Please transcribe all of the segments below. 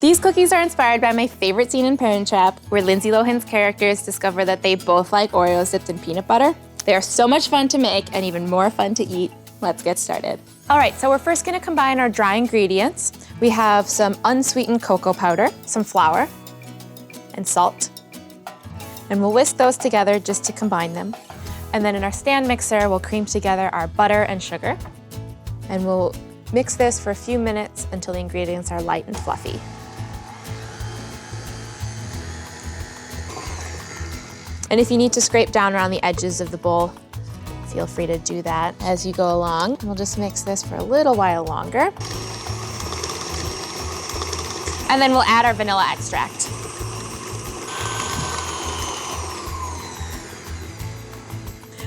These cookies are inspired by my favorite scene in Parent Trap, where Lindsay Lohan's characters discover that they both like Oreos dipped in peanut butter. They are so much fun to make and even more fun to eat. Let's get started. All right, so we're first gonna combine our dry ingredients. We have some unsweetened cocoa powder, some flour, and salt. And we'll whisk those together just to combine them. And then in our stand mixer, we'll cream together our butter and sugar. And we'll mix this for a few minutes until the ingredients are light and fluffy. And if you need to scrape down around the edges of the bowl, feel free to do that as you go along. We'll just mix this for a little while longer. And then we'll add our vanilla extract.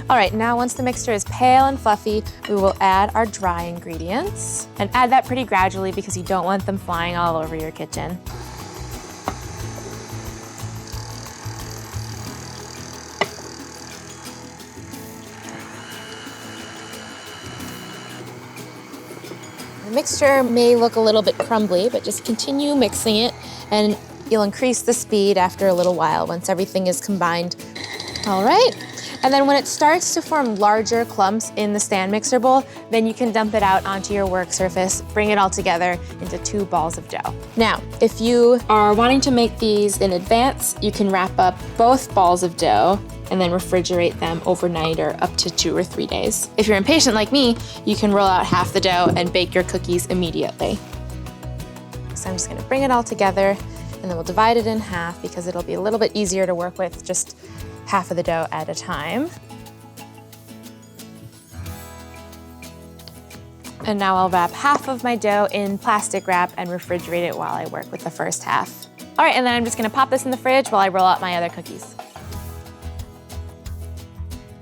All right, now once the mixture is pale and fluffy, we will add our dry ingredients. And add that pretty gradually because you don't want them flying all over your kitchen. The mixture may look a little bit crumbly, but just continue mixing it and you'll increase the speed after a little while once everything is combined. All right, and then when it starts to form larger clumps in the stand mixer bowl, then you can dump it out onto your work surface, bring it all together into 2 balls of dough. Now, if you are wanting to make these in advance, you can wrap up both balls of dough and then refrigerate them overnight or up to 2 or 3 days. If you're impatient like me, you can roll out half the dough and bake your cookies immediately. So I'm just gonna bring it all together and then we'll divide it in half because it'll be a little bit easier to work with just half of the dough at a time. And now I'll wrap half of my dough in plastic wrap and refrigerate it while I work with the first half. All right, and then I'm just gonna pop this in the fridge while I roll out my other cookies.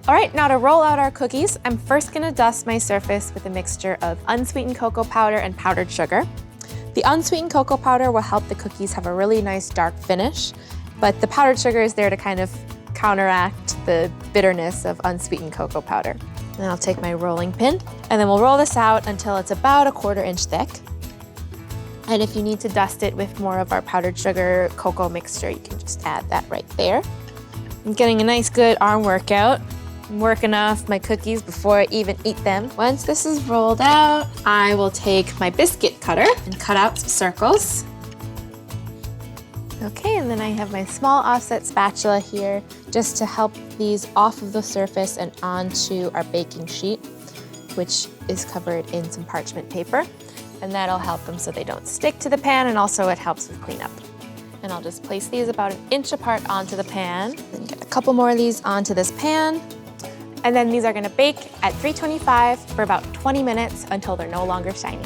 All right, now to roll out our cookies, I'm first gonna dust my surface with a mixture of unsweetened cocoa powder and powdered sugar. The unsweetened cocoa powder will help the cookies have a really nice dark finish, but the powdered sugar is there to kind of counteract the bitterness of unsweetened cocoa powder. And I'll take my rolling pin, and then we'll roll this out until it's about a 1/4 inch thick. And if you need to dust it with more of our powdered sugar cocoa mixture, you can just add that right there. I'm getting a nice good arm workout. I'm working off my cookies before I even eat them. Once this is rolled out, I will take my biscuit cutter and cut out some circles. Okay, and then I have my small offset spatula here just to help these off of the surface and onto our baking sheet, which is covered in some parchment paper. And that'll help them so they don't stick to the pan, and also it helps with cleanup. And I'll just place these about 1 inch apart onto the pan, then get a couple more of these onto this pan. And then these are gonna bake at 325 for about 20 minutes until they're no longer shiny.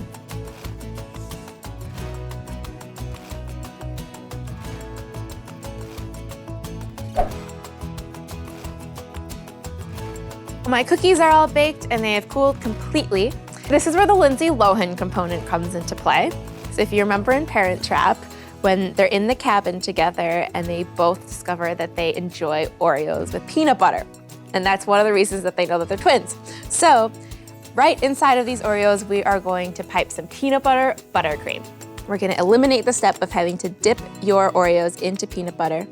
My cookies are all baked and they have cooled completely. This is where the Lindsay Lohan component comes into play. So if you remember in Parent Trap, when they're in the cabin together and they both discover that they enjoy Oreos with peanut butter. And that's one of the reasons that they know that they're twins. So right inside of these Oreos, we are going to pipe some peanut butter buttercream. We're gonna eliminate the step of having to dip your Oreos into peanut butter.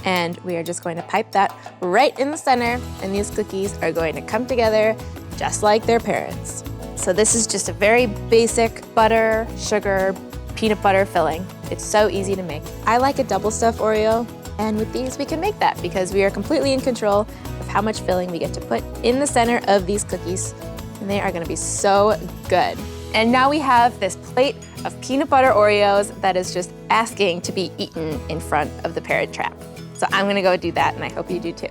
And we are just going to pipe that right in the center, and these cookies are going to come together just like their parents. So this is just a very basic butter, sugar, peanut butter filling. It's so easy to make. I like a double stuffed Oreo, and with these we can make that because we are completely in control of how much filling we get to put in the center of these cookies, and they are gonna be so good. And now we have this plate of peanut butter Oreos that is just asking to be eaten in front of the Parent Trap. So I'm gonna go do that, and I hope you do too.